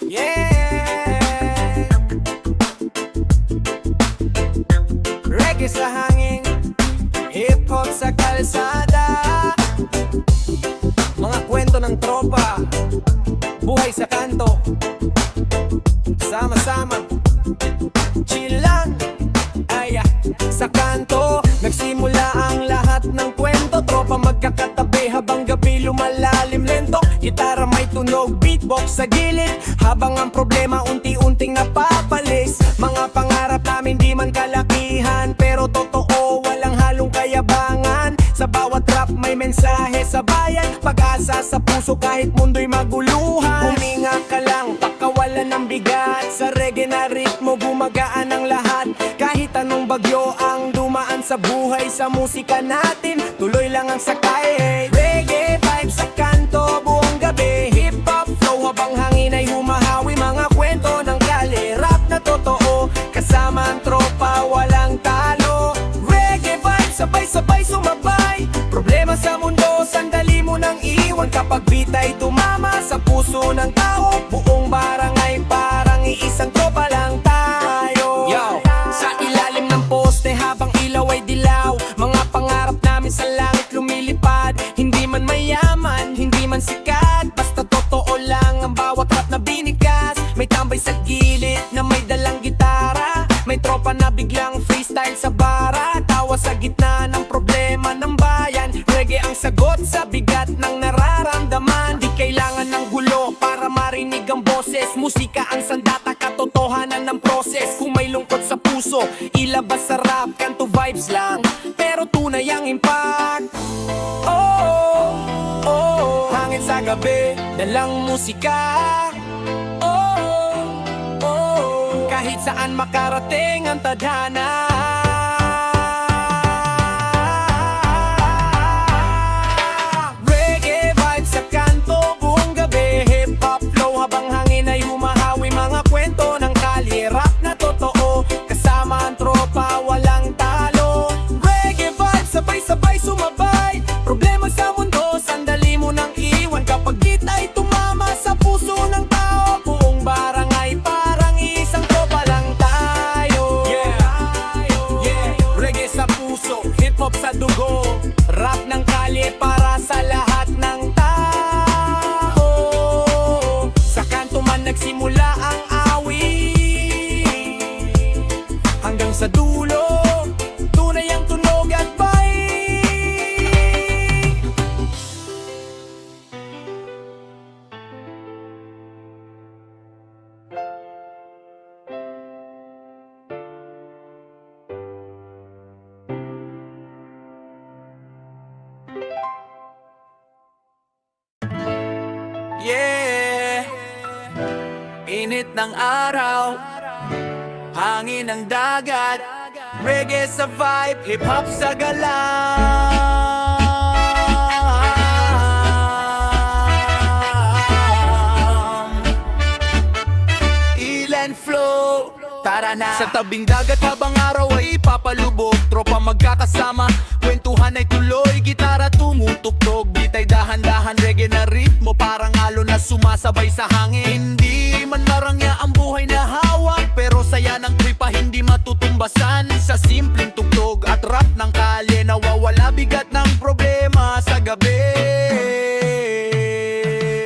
Yeah, reggae sa hangin, hip-hop sa kalsada. Mga kwento ng tropa, buhay sa kanto. Sama-sama, chill lang, sa kanto. Nagsimula ang lahat ng kwento. Tropa magkakatabi habang gabi lumalalim lento. Gitara may tunog, beatbox sa gilid, habang ang problema unti-unting napapalis. Mga pangarap namin di man kalakihan, pero totoo, walang halong kayabangan. Sa bawat rap may mensahe sa bayan, pag-asa sa puso kahit mundo'y maguluhan. Huminga ka lang, pakawalan ng bigat. Sa reggae na ritmo gumagaan ang lahat. Kahit anong bagyo ang dumaan sa buhay, sa musika natin tuloy lang ang sakay. Reggae vibes sa kanto buong gabi, hip-hop flow habang hangin ay humahawi. Mga kwento ng kali, rap na totoo, kasama ang tropa walang talo. Reggae vibes sabay-sabay sumabay, problema sa mundo sandali mo nang iwan. Kapag beat ay tumama sa puso ng tao, buong barangay parang iisang tropa lang tayo. Yo, sa ilalim ng poste habang ilaw ay dilaw, mga pangarap namin sa langit lumilipad. Hindi man mayaman, hindi man sikat, basta totoo lang ang bawat rap na binigas. May tambay sa gilid na may dalang gitara, may tropa na biglang freestyle sa bara. Tawa sa gitna ng problema ng bayan, reggae ang sagot sa bigat ng nararamdaman. Di kailangan ng gulo para marinig ang boses, musika ang sandata, katotohanan ng proses. Kung may lungkot sa puso, ilabas sa rap, kanto vibes lang, pero tunay ang impact. Oh, oh, oh, hangin sa gabi, dalang musika. Oh, oh, kahit saan makarating ang tadhana. Reggae vibes sa kanto buong gabi, hip-hop flow habang hangin ay humahawi. Mga kwento ng kali, rap na totoo, kasama ang tropa walang talo. Reggae vibes sabay-sabay sumabay, problema sa mundo sandali mo nang iwan. Kapag beat ay tumama sa puso ng tao, buong barangay parang isang tropa lang tayo. Yeah, reggae sa puso, hip-hop sa dugo, rap ng kalye para sa lahat ng tao. Sa kanto man nagsimula ang awit, hanggang sa dulo tunay ang tunog at bay. Yeah, init ng araw, hangin ng dagat, reggae sa vibe, hip-hop sa galang. Ilan flow, tara na. Sa tabing dagat habang araw ay ipapalubog, tropa magkakasama, kwentuhan ay tuloy, gitara tumutugtog, beat ay dahan-dahan, reggae na ritmo parang alon na sumasabay sa hangin. Hindi man marangya ang buhay na hawak, pero saya ng tripa hindi matutumbasan. Sa simpleng tugtog at rap ng kalye, nawawala bigat ng problema sa gabi.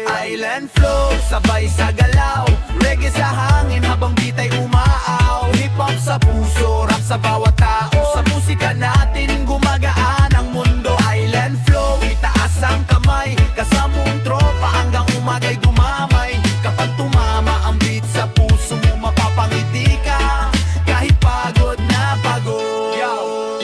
Island flow, sabay sa galaw, reggae sa hangin habang beat ay umaaw. Hip-hop sa puso, rap sa bawat tao, sa musika natin gumagaan ang mundo. Island flow, itaas ang kamay, kasama ang tropa hanggang umagay dumamay. Kapag tumama ang beat sa puso mo, mapapangiti ka kahit pagod na pagod.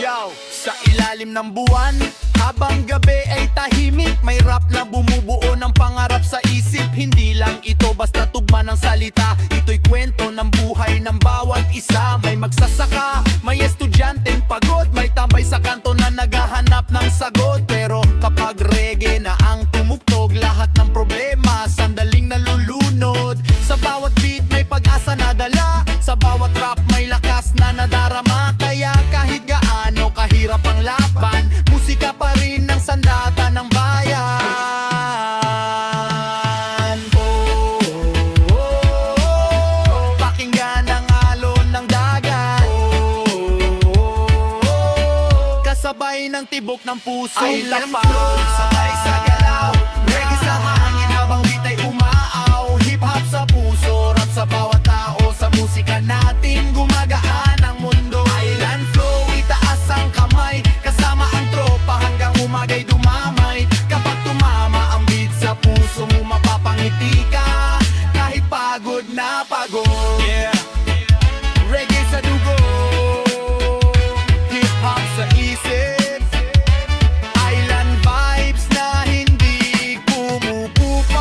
Yo, sa ilalim ng buwan habang gabi ay tahimik, may rap na bumubuo ng pangarap sa isip. Hindi lang ito basta tugma ng salita, ito'y kwento ng buhay ng bawat isa. May magsasaka, may estudyanteng pagod, may tambay sa kanto na naghahanap ng sagot. Pero kapag reggae na ang tumugtog, tibok ng puso. Ay, Lapang flow, sabay sa galaw, reggae sa hangin habang bitay umaaw. Hip-hop sa puso, rap sa bawat tao. Sa musika natin gumagaan ang mundo. Island flow, itaas ang kamay, kasama ang tropa hanggang umagay dumamay. Kapag tumama ang beat sa puso mo, mapapangiti ka kahit pagod na pagod. Yeah. Reggae sa dugo, hip-hop sa isip, island vibes na hindi kumukupas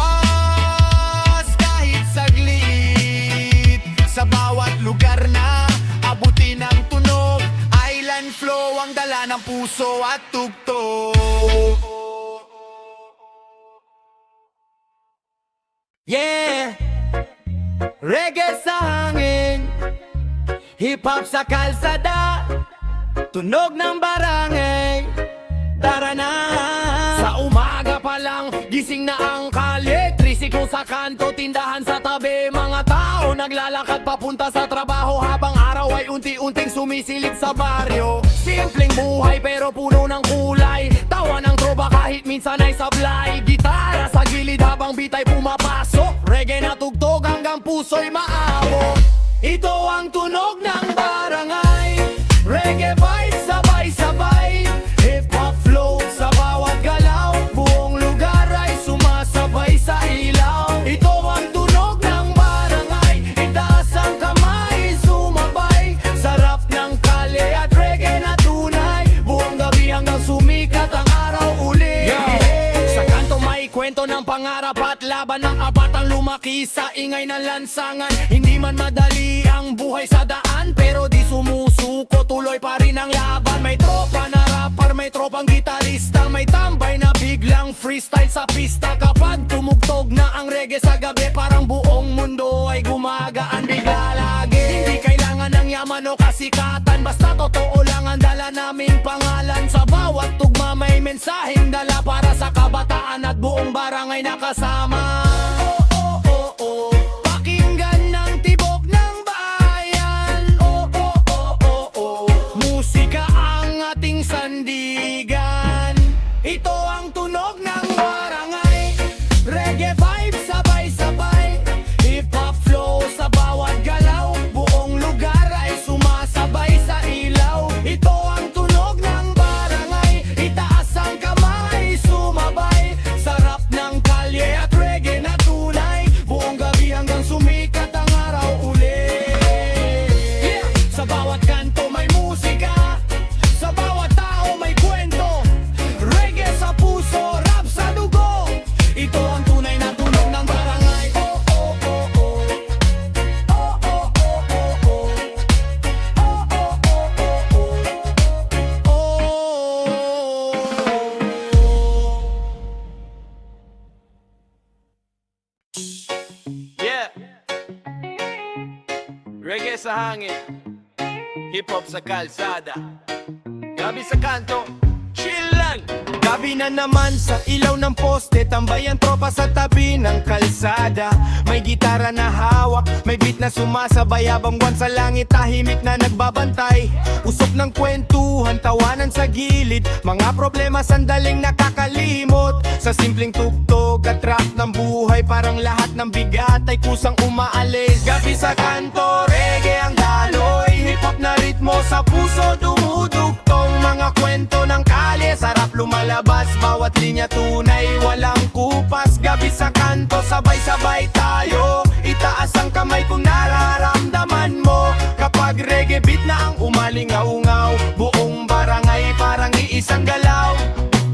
kahit saglit. Sa bawat lugar na abutin ang tunog, island flow ang dala ng puso at tugtog. Yeah, reggae sa hangin, hip-hop sa kalsada, tunog ng barangay, tara na. Sa umaga pa lang, gising na ang kalye, trisiklo sa kanto, tindahan sa tabi. Mga tao naglalakad papunta sa trabaho, habang araw ay unti-unting sumisilip sa baryo. Simpleng buhay pero puno ng kulay, tawa ng tropa kahit minsan ay sablay. Gitara sa gilid habang bitay pumapasok, reggae na tugtog hanggang puso'y maabot. Ito ang tunog ng barangay, reggae vibes sabay-sabay, hip-hop flow sa bawat galaw, buong lugar ay sumasabay sa ilaw. Ito ang tunog ng barangay, itaas ang kamay, sumabay, sarap ng kalye at reggae na tunay, buong gabi hanggang sumikat ang araw uli. Sa kanto may kwento ng pangarap at laban ng abatang lumaki sa ingay ng lansangan. Hindi man madali ang buhay sa daan, pero di sumusuko, tuloy pa rin ang laban. May tropa na rapper, may tropang gitarista, may tambay na biglang freestyle sa pista. Kapag tumugtog na ang reggae sa gabi, parang buong mundo ay gumagaan bigla lagi. Hindi kailangan ng yaman o kasikatan, basta totoo lang ang dala naming pangalan. Sa bawat tugma may mensaheng dala para sa kabataan at buong barangay nakasama. Oh, oh, oh, pakinggan ng tibok ng bayan. Oh, oh, oh, oh, oh, musika ang ating sandigan. Ito ang tunog ng barangay, reggae vibes sabay-sabay, hip-hop flow sa bawat galaw, buong lugar ay sumasabay sa ilaw. Ito ang tunog ng barangay, itaas ang kamay, sumabay, sarap ng kalye at reggae na tunay, buong gabi hanggang sumikat ang araw uli. Yeah! Sa bawat kanto may musika, sa bawat tao may kwento, reggae sa puso, rap sa dugo. Ito ang tunay na tunog ng barangay. Oh, oh, oh, oh. Oh, oh, oh, oh, oh. Oh, oh, oh, oh, oh. Yeah. Reggae sa hangin, hip-hop sa kalsada, gabi sa kanto, chill lang. Gabi na naman sa ilaw ng poste, tambay ang tropa sa tabi ng kalsada. May gitara na hawak, may beat na sumasabay, habang buwan sa langit tahimik na nagbabantay. Usok ng kwentuhan, tawanan sa gilid, mga problema sandaling nakakalimot. Sa simpleng tugtog at rap ng buhay, parang lahat ng bigat ay kusang umaalis. Gabi sa kanto, reggae ang daloy, hip-hop na ritmo sa puso dumudugtong. Mga kwento ng kalye, sarap lumalabas, bawat linya tunay, walang kupas. Gabi sa kanto, sabay-sabay tayo, itaas ang kamay kung nararamdaman mo. Kapag reggae beat na ang umalingaw-ngaw, buong barangay parang iisang galaw.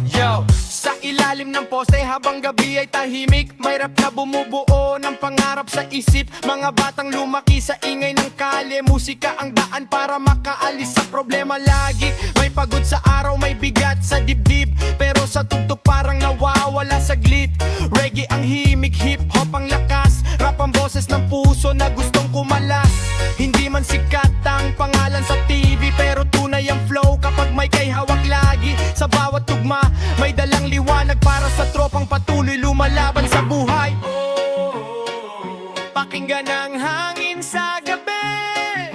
Yo! Sa ilalim ng poste habang gabi ay tahimik, may rap na bumubuo ng pangarap sa isip. Mga batang lumaki sa ingay ng kalye, musika ang daan para makaalis sa problema lagi. May pagod sa araw, may bigat sa dibdib, pero sa tugtog parang nawawala saglit. Reggae ang himig, hip-hop ang lakas, rap ang boses ng puso na gustong kumalas. Hindi man sikat ang pangalan sa TV, pero tunay ang flow kapag may kay hawak lagi. Sa bawat tugma may dalang liwanag para sa tropang patuloy lumalaban sa buhay. Pakinggan ang hangin sa gabi,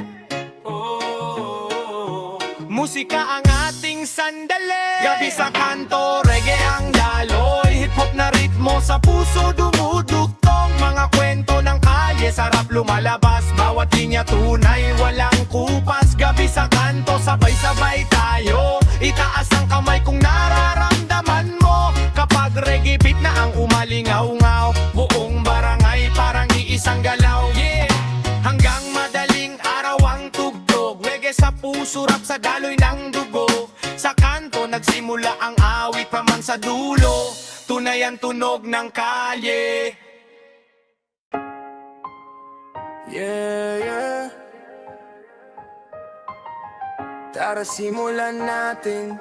musika ang ating sandali. Gabi sa kanto, reggae ang daloy. Hip-hop na ritmo sa puso dumudugtong. Mga kwento ng kalye, sarap lumalabas. Bawat linya tunay, walang kupas. Gabi sa kanto, sabay-sabay tayo. Itaas ang kamay kung nararamdaman mo. Kapag reggae beat na ang umalingaw-ngaw, buong barangay parang iisang galaw. Yeah! Hanggang madaling araw ang tugtog. Reggae sa puso, rap sa daloy ng dugo. Sa kanto nagsimula ang awit pa man sa dulo. Tunay ang tunog ng kalye. Yeah, yeah. Tara simulan natin.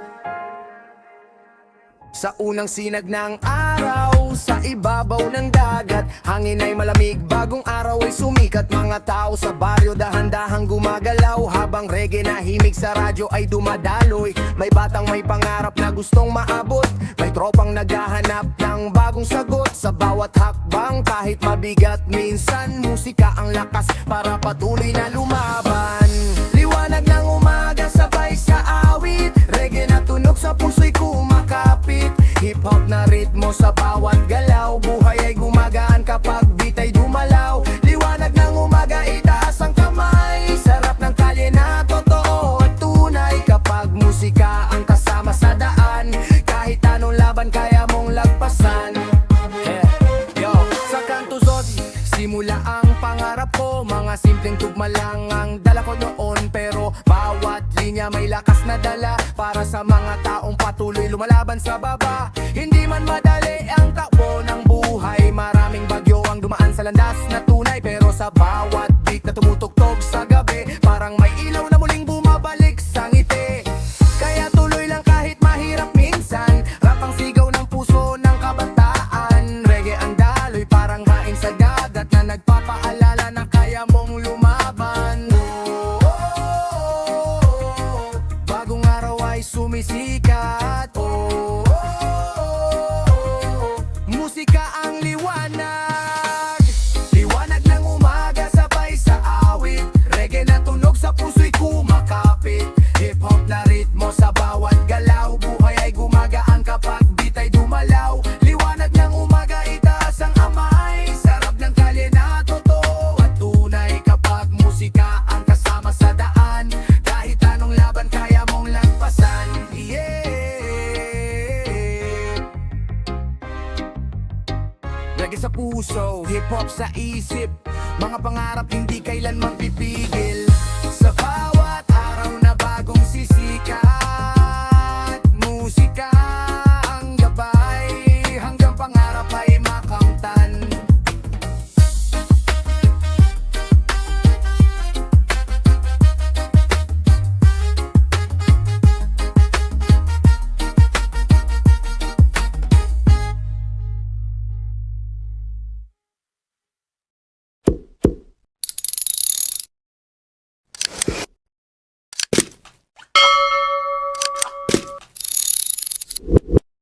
Sa unang sinag ng araw, sa ibabaw ng dagat, hangin ay malamig, bagong araw ay sumikat. Mga tao sa baryo dahan-dahang gumagalaw, habang reggae na himig sa radyo ay dumadaloy. May batang may pangarap na gustong maabot, may tropang naghahanap ng bagong sagot. Sa bawat hakbang kahit mabigat, minsan musika ang lakas para patuloy na lumaban. Liwanag ng umaga sabay sa awit, reggae na tunog sa puso'y kumakapit. Hip-hop na ritmo sa bawat galaw, buhay ay gumagaan kapag beat ay dumalaw. Liwanag ng umaga, itaas ang kamay, sarap ng kalye na totoo at tunay. Kapag musika ang kasama sa daan, kahit anong laban kaya mong lagpasan. Yo, sa kanto Zodi, simula ang pangarap ko. Mga simpleng tugma lang ang dala ko noon, pero bawat linya may lakas na dala para sa mga taong patuloy lumalaban sa baba. Hindi man madali ang takbo ng buhay, maraming bagyo ang dumaan sa landas na tunay. Pero sa bawat beat na tumutugtog sa gabi, parang may ilaw na muling bumabalik sa ngiti. Kaya tuloy lang kahit mahirap minsan, rap ang sigaw ng puso ng kabataan. Reggae ang daloy, parang haing sa dagat na nagpapaalala na kaya mong lumaban. Bagong araw ay sumisikat. Musika ang liwanag, liwanag ng umaga sabay sa awit. Reggae na tunog sa puso'y kumakapit. Hip-hop na ritmo sa bawat galaw, buhay ay gumagaan kapag beat ay dumalaw. Liwanag ng umaga, itaas ang amay, sarap ng kalye na totoo at tunay. Kapag musika ang kasama sa daan, kahit anong laban kaya mong lagpasan. Yeah. Reggae sa puso, hip-hop sa isip, mga pangarap hindi kailan mapipigil.